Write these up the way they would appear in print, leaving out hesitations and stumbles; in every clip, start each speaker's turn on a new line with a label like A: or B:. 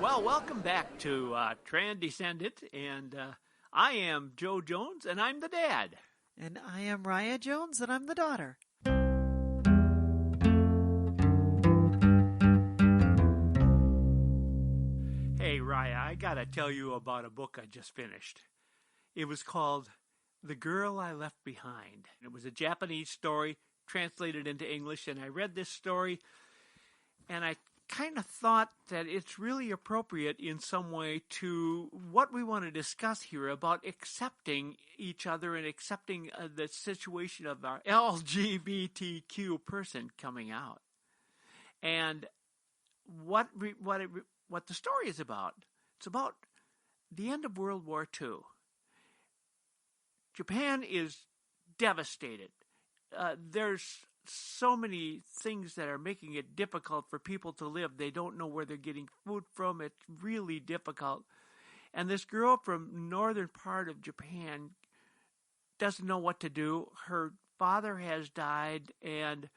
A: Well, welcome back to Transcendent, and I am Joe Jones, and I'm the dad.
B: And I am Raya Jones, and I'm the daughter.
A: Hey, Raya, I gotta tell you about a book I just finished. It was called The Girl I Left Behind. It was a Japanese story translated into English, and I read this story, and I kind of thought that it's really appropriate in some way to what we want to discuss here about accepting each other and accepting the situation of our LGBTQ person coming out. And what the story is about. It's about the end of World War II. Japan is devastated. There's so many things that are making it difficult for people to live. They don't know where they're getting food from. It's really difficult. And this girl from northern part of Japan doesn't know what to do. Her father has died, and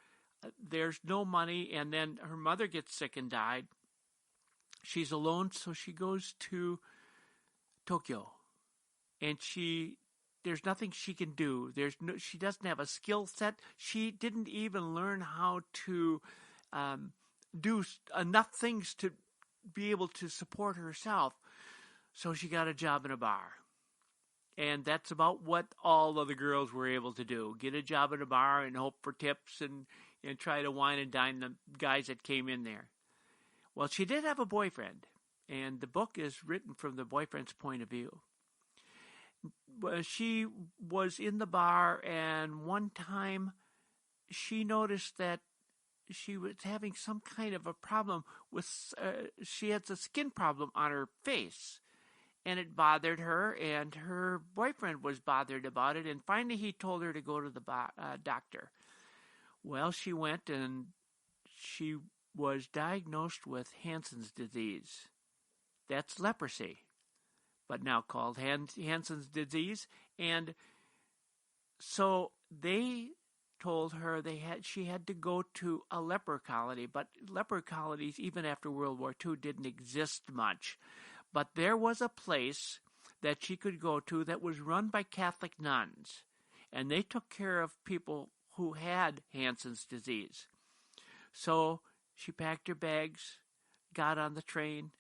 A: there's no money, and then her mother gets sick and died. She's alone, so she goes to Tokyo, and there's nothing she can do. She doesn't have a skill set. She didn't even learn how to do enough things to be able to support herself. So she got a job in a bar. And that's about what all of the girls were able to do. Get a job in a bar and hope for tips and try to wine and dine the guys that came in there. Well, she did have a boyfriend, and the book is written from the boyfriend's point of view. She was in the bar, and one time she noticed that she was having some kind of a problem with, she has a skin problem on her face, and it bothered her, and her boyfriend was bothered about it, and finally he told her to go to the doctor. Well, she went, and she was diagnosed with Hansen's disease. That's leprosy, but now called Hansen's disease. And so they told her she had to go to a leper colony, but leper colonies, even after World War II, didn't exist much. But there was a place that she could go to that was run by Catholic nuns, and they took care of people who had Hansen's disease. So she packed her bags, got on the train,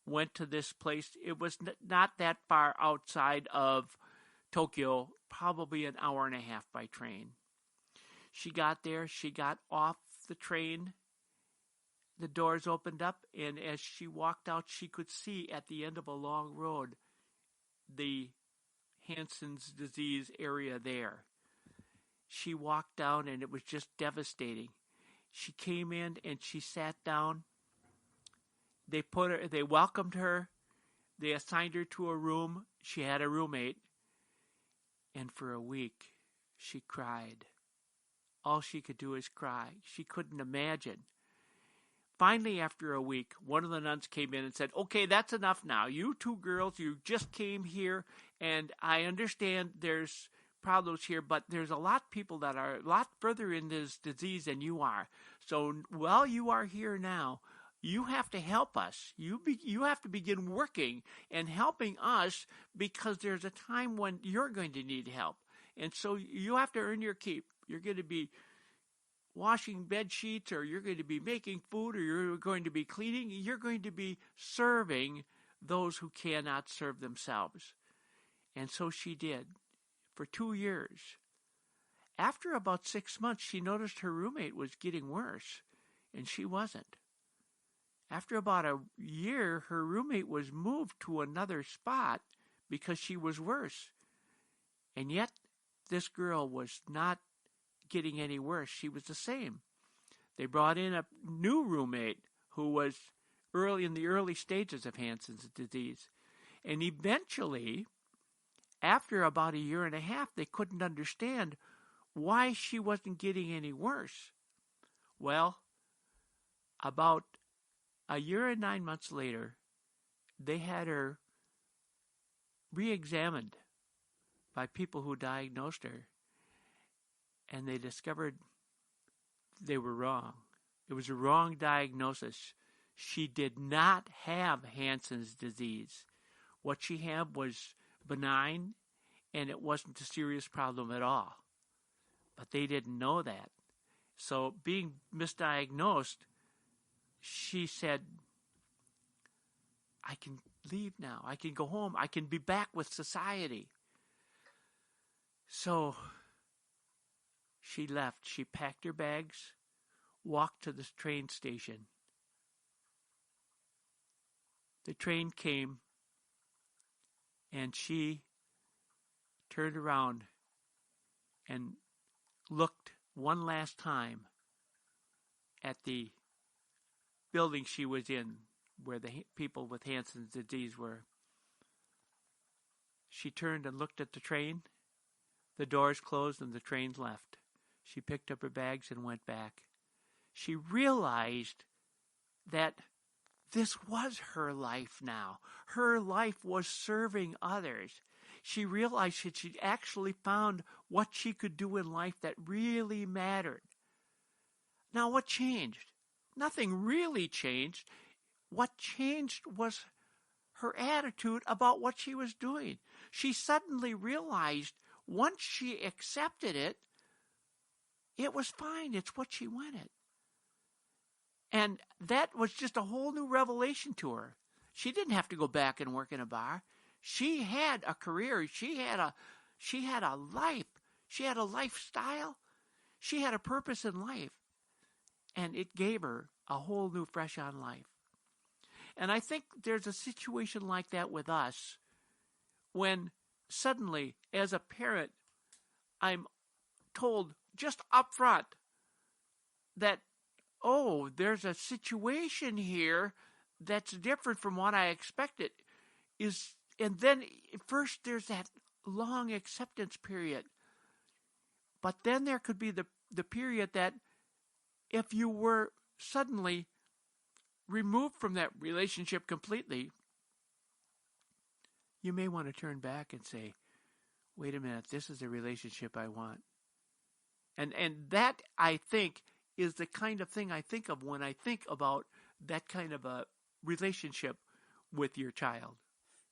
A: went to this place. It was not that far outside of Tokyo, probably an hour and a half by train. She got there, she got off the train, the doors opened up, and as she walked out, she could see at the end of a long road the Hansen's disease area there. She walked down, and it was just devastating. She came in and she sat down. They welcomed her. They assigned her to a room. She had a roommate. And for a week, she cried. All she could do is cry. She couldn't imagine. Finally, after a week, one of the nuns came in and said, "Okay, that's enough now. You two girls, you just came here, and I understand there's problems here, but there's a lot of people that are a lot further in this disease than you are. So while you are here now, you have to help us. You have to begin working and helping us, because there's a time when you're going to need help. And so you have to earn your keep. You're going to be washing bed sheets, or you're going to be making food, or you're going to be cleaning. You're going to be serving those who cannot serve themselves." And so she did for 2 years. After about 6 months, she noticed her roommate was getting worse, and she wasn't. After about a year, her roommate was moved to another spot because she was worse. And yet, this girl was not getting any worse. She was the same. They brought in a new roommate who was in the early stages of Hansen's disease. And eventually, after about a year and a half, they couldn't understand why she wasn't getting any worse. Well, about a year and 9 months later, they had her re-examined by people who diagnosed her, and they discovered they were wrong. It was a wrong diagnosis. She did not have Hansen's disease. What she had was benign, and it wasn't a serious problem at all. But they didn't know that. So being misdiagnosed, she said, I can leave now. I can go home. I can be back with society. So she left. She packed her bags, walked to the train station. The train came, and she turned around and looked one last time at the building she was in, where the people with Hansen's disease were. She turned and looked at the train. The doors closed and the train left. She picked up her bags and went back. She realized that this was her life now. Her life was serving others. She realized that she'd actually found what she could do in life that really mattered. Now, what changed? Nothing really changed. What changed was her attitude about what she was doing. She suddenly realized once she accepted it, it was fine. It's what she wanted. And that was just a whole new revelation to her. She didn't have to go back and work in a bar. She had a career. She had a life. She had a lifestyle. She had a purpose in life. And it gave her a whole new fresh on life. And I think there's a situation like that with us when suddenly, as a parent, I'm told just up front that, oh, there's a situation here that's different from what I expected. And then first there's that long acceptance period. But then there could be the period that if you were suddenly removed from that relationship completely, you may want to turn back and say, wait a minute, this is the relationship I want. And that, I think, is the kind of thing I think of when I think about that kind of a relationship with your child.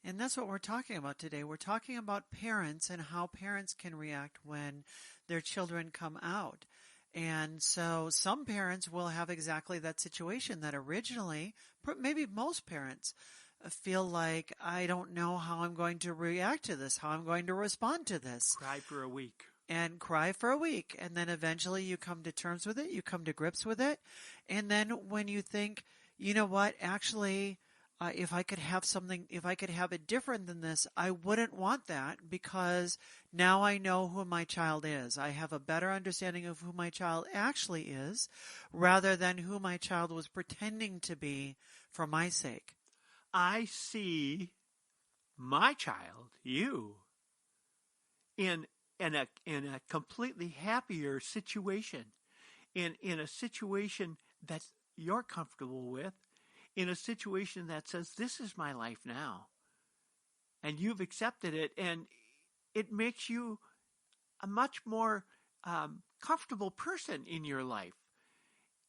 B: And that's what we're talking about today. We're talking about parents and how parents can react when their children come out. And so some parents will have exactly that situation that originally, maybe most parents, feel like, I don't know how I'm going to react to this, how I'm going to respond to this.
A: Cry for a week.
B: And cry for a week. And then eventually you come to terms with it, you come to grips with it. And then when you think, you know what, actually, if I could have it different than this, I wouldn't want that, because now I know who my child is. I have a better understanding of who my child actually is, rather than who my child was pretending to be for my sake.
A: I see my child, you, in a completely happier situation, in a situation that you're comfortable with, in a situation that says, this is my life now. And you've accepted it, and it makes you a much more comfortable person in your life.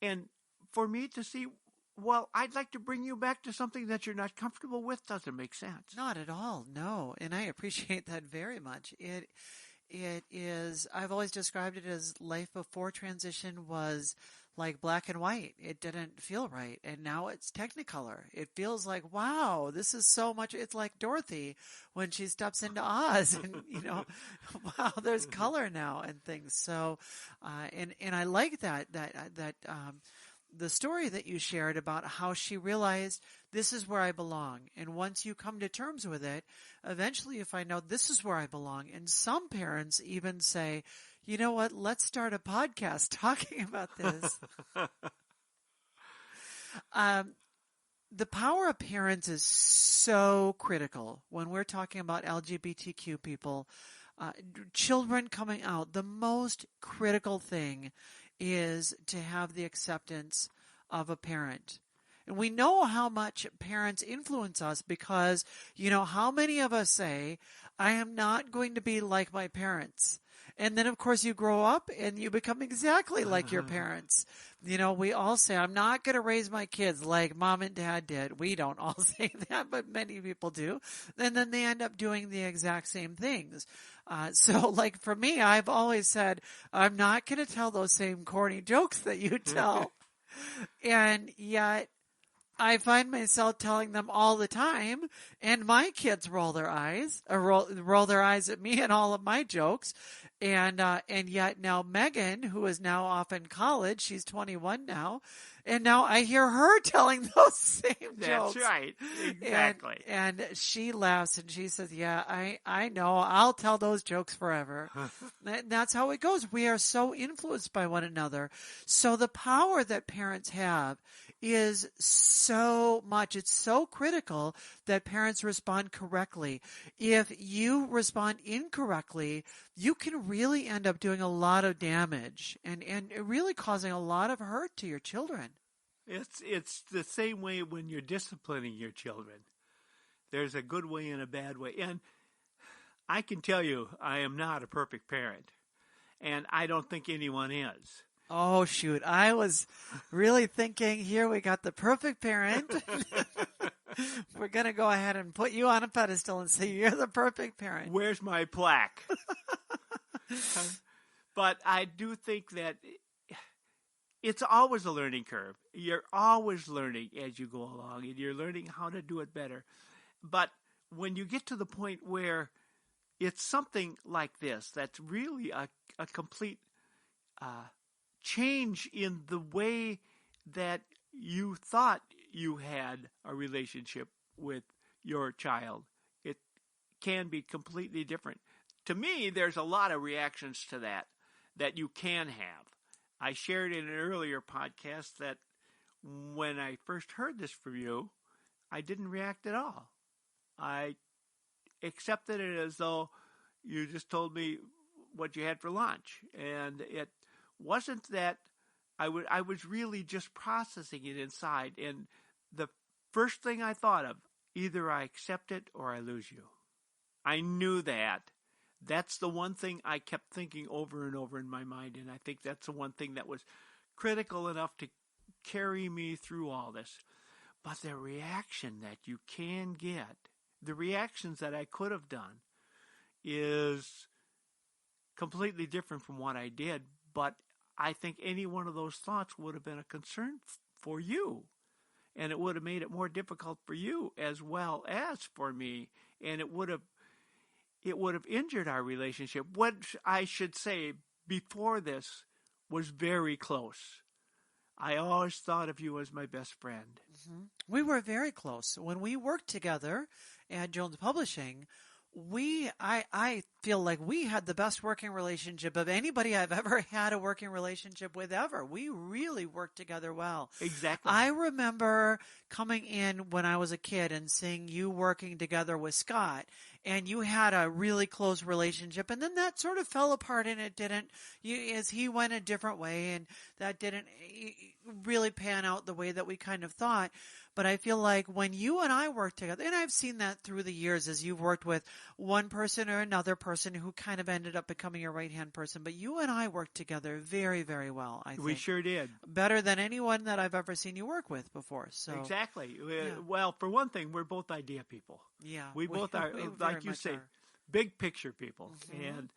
A: And for me to see, well, I'd like to bring you back to something that you're not comfortable with, doesn't make sense.
B: Not at all, no. And I appreciate that very much. It is, I've always described it as life before transition was like black and white. It didn't feel right. And now it's Technicolor. It feels like, wow, this is so much. It's like Dorothy when she steps into Oz and, wow, there's color now and things. So, and I like that the story that you shared about how she realized, this is where I belong. And once you come to terms with it, eventually you find out, this is where I belong. And some parents even say, you know what, let's start a podcast talking about this. The power of parents is so critical when we're talking about LGBTQ people. Children coming out, the most critical thing is to have the acceptance of a parent. And we know how much parents influence us because, how many of us say, I am not going to be like my parents. And then, of course, you grow up and you become exactly like your parents. We all say, I'm not going to raise my kids like mom and dad did. We don't all say that, but many people do. And then they end up doing the exact same things. So like for me, I've always said, I'm not going to tell those same corny jokes that you tell. And yet I find myself telling them all the time, and my kids roll their eyes, roll their eyes at me and all of my jokes, and yet now Megan, who is now off in college, she's 21 now, and now I hear her telling those same jokes.
A: That's right, exactly.
B: And she laughs and she says, "Yeah, I know. I'll tell those jokes forever." That's how it goes. We are so influenced by one another. So the power that parents have is so much. It's so critical that parents respond correctly. If you respond incorrectly, you can really end up doing a lot of damage and really causing a lot of hurt to your children.
A: It's the same way when you're disciplining your children. There's a good way and a bad way. And I can tell you, I am not a perfect parent. And I don't think anyone is.
B: Oh, shoot. I was really thinking, here we got the perfect parent. We're going to go ahead and put you on a pedestal and say you're the perfect parent.
A: Where's my plaque? But I do think that it's always a learning curve. You're always learning as you go along, and you're learning how to do it better. But when you get to the point where it's something like this, that's really a complete change in the way that you thought you had a relationship with your child. It can be completely different. To me, there's a lot of reactions to that you can have. I shared in an earlier podcast that when I first heard this from you, I didn't react at all. I accepted it as though you just told me what you had for lunch. And it wasn't that I was really just processing it inside. And the first thing I thought of, either I accept it or I lose you. I knew that. That's the one thing I kept thinking over and over in my mind. And I think that's the one thing that was critical enough to carry me through all this. But the reaction that you can get, the reactions that I could have done, is completely different from what I did. But I think any one of those thoughts would have been a concern for you. And it would have made it more difficult for you as well as for me. And it would have injured our relationship. What I should say before this was very close. I always thought of you as my best friend.
B: Mm-hmm. We were very close. When we worked together at Jones Publishing, I feel like we had the best working relationship of anybody I've ever had a working relationship with ever. We really worked together well.
A: Exactly.
B: I remember coming in when I was a kid and seeing you working together with Scott, and you had a really close relationship, and then that sort of fell apart, and it didn't, as he went a different way, and that didn't really pan out the way that we kind of thought. But I feel like when you and I work together, and I've seen that through the years as you've worked with one person or another person who kind of ended up becoming your right-hand person, but you and I worked together very, very well, I think.
A: We sure did.
B: Better than anyone that I've ever seen you work with before. So
A: Exactly.
B: Yeah.
A: Well, for one thing, we're both idea people.
B: Yeah.
A: We both are,
B: we
A: like
B: very
A: you
B: much
A: say,
B: are.
A: big picture people.
B: Mhm.
A: And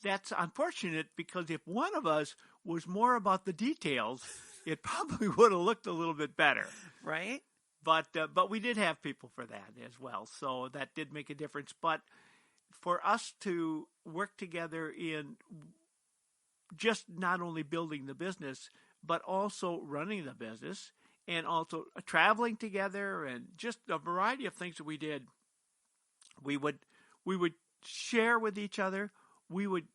A: that's unfortunate, because if one of us was more about the details, it probably would have looked a little bit better.
B: Right?
A: But we did have people for that as well, so that did make a difference. But for us to work together in just not only building the business, but also running the business, and also traveling together, and just a variety of things that we did, we would share with each other. We would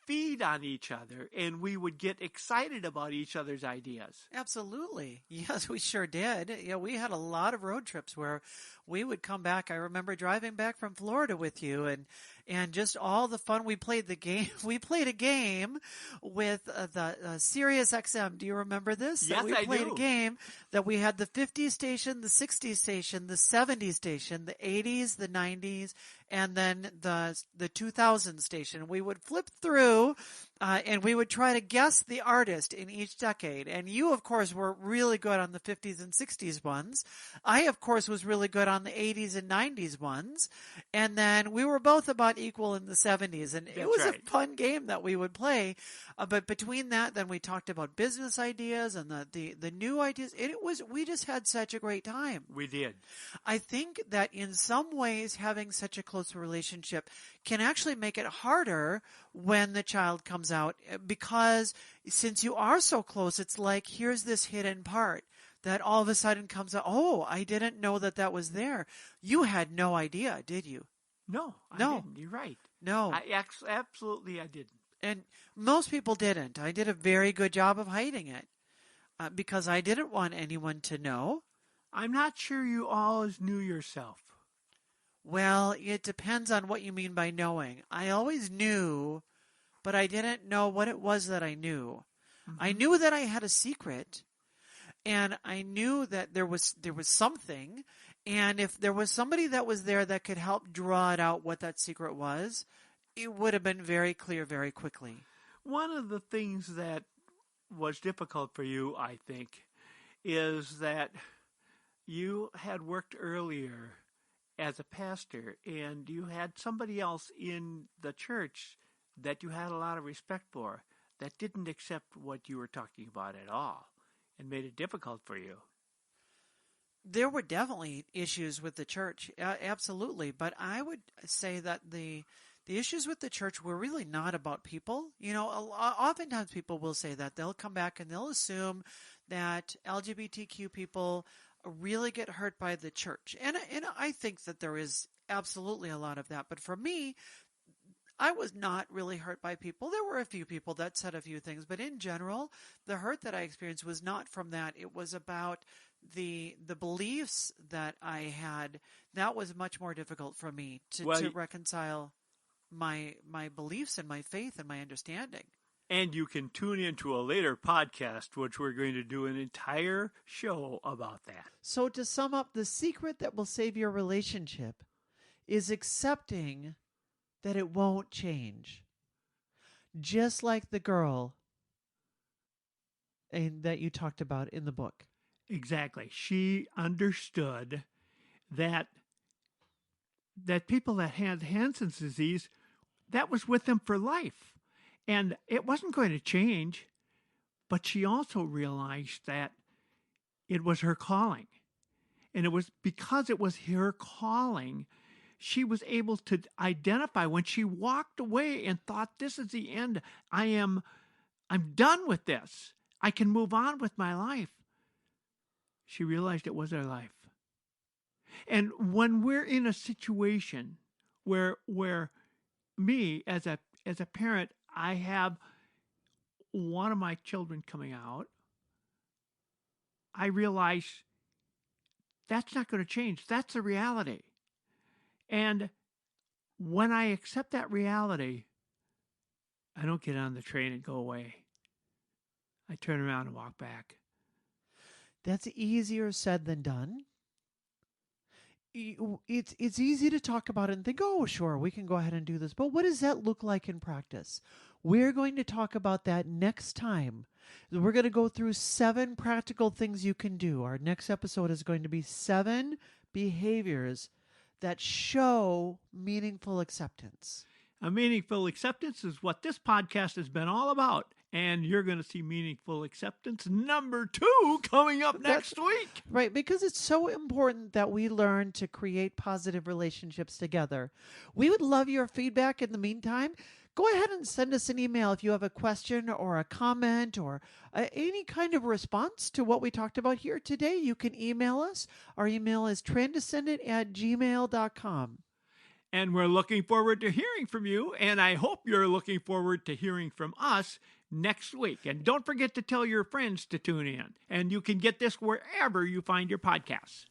A: feed on each other, and we would get excited about each other's ideas.
B: Absolutely. Yes, we sure did. Yeah, we had a lot of road trips where we would come back. I remember driving back from Florida with you, and just all the fun. We played the game. We played a game with the Sirius XM. Do you remember this?
A: Yes,
B: we
A: I
B: played
A: do.
B: a game that we had the 50s station, the 60s station, the 70s station, the 80s, the 90s, and then the 2000 station. We would flip through, and we would try to guess the artist in each decade. And you, of course, were really good on the 50s and 60s ones. I, of course, was really good on the 80s and 90s ones. And then we were both about equal in the 70s. And it was
A: right.
B: a fun game that we would play. But between that, then we talked about business ideas and the new ideas. We just had such a great time.
A: We did.
B: I think that in some ways, having such a close relationship can actually make it harder when the child comes out, because since you are so close, it's like, here's this hidden part that all of a sudden comes out. Oh, I didn't know that was there. You had no idea, did you?
A: No,
B: No.
A: I didn't. You're right.
B: No.
A: Absolutely, I didn't.
B: And most people didn't. I did a very good job of hiding it because I didn't want anyone to know.
A: I'm not sure you always knew yourself.
B: Well, it depends on what you mean by knowing. I always knew, but I didn't know what it was that I knew. Mm-hmm. I knew that I had a secret, and I knew that there was something, and if there was somebody that was there that could help draw it out what that secret was, it would have been very clear very quickly.
A: One of the things that was difficult for you, I think, is that you had worked earlier as a pastor, and you had somebody else in the church that you had a lot of respect for that didn't accept what you were talking about at all and made it difficult for you.
B: There were definitely issues with the church, absolutely, but I would say that the issues with the church were really not about people. You know, oftentimes people will say that. They'll come back and they'll assume that LGBTQ people really get hurt by the church. And I think that there is absolutely a lot of that. But for me, I was not really hurt by people. There were a few people that said a few things, but in general, the hurt that I experienced was not from that. It was about the beliefs that I had. That was much more difficult for me to reconcile my beliefs and my faith and my understanding.
A: And you can tune into a later podcast, which we're going to do an entire show about that.
B: So to sum up, the secret that will save your relationship is accepting that it won't change. Just like the girl that you talked about in the book.
A: Exactly. She understood that people that had Hansen's disease, that was with them for life. And it wasn't going to change, but she also realized that it was her calling. And it was because it was her calling, she was able to identify when she walked away and thought, this is the end. I'm done with this. I can move on with my life. She realized it was her life. And when we're in a situation where me as a parent, I have one of my children coming out, I realize that's not going to change. That's the reality. And when I accept that reality, I don't get on the train and go away. I turn around and walk back.
B: That's easier said than done. It's easy to talk about it and think, oh, sure, we can go ahead and do this. But what does that look like in practice? We're going to talk about that next time. We're going to go through 7 practical things you can do. Our next episode is going to be 7 behaviors that show meaningful acceptance.
A: A meaningful acceptance is what this podcast has been all about. And you're going to see meaningful acceptance number 2 coming up next week.
B: Right, because it's so important that we learn to create positive relationships together. We would love your feedback in the meantime. Go ahead and send us an email if you have a question or a comment or any kind of response to what we talked about here today. You can email us. Our email is trendescendant@gmail.com.
A: And we're looking forward to hearing from you. And I hope you're looking forward to hearing from us next week. And don't forget to tell your friends to tune in. And you can get this wherever you find your podcasts.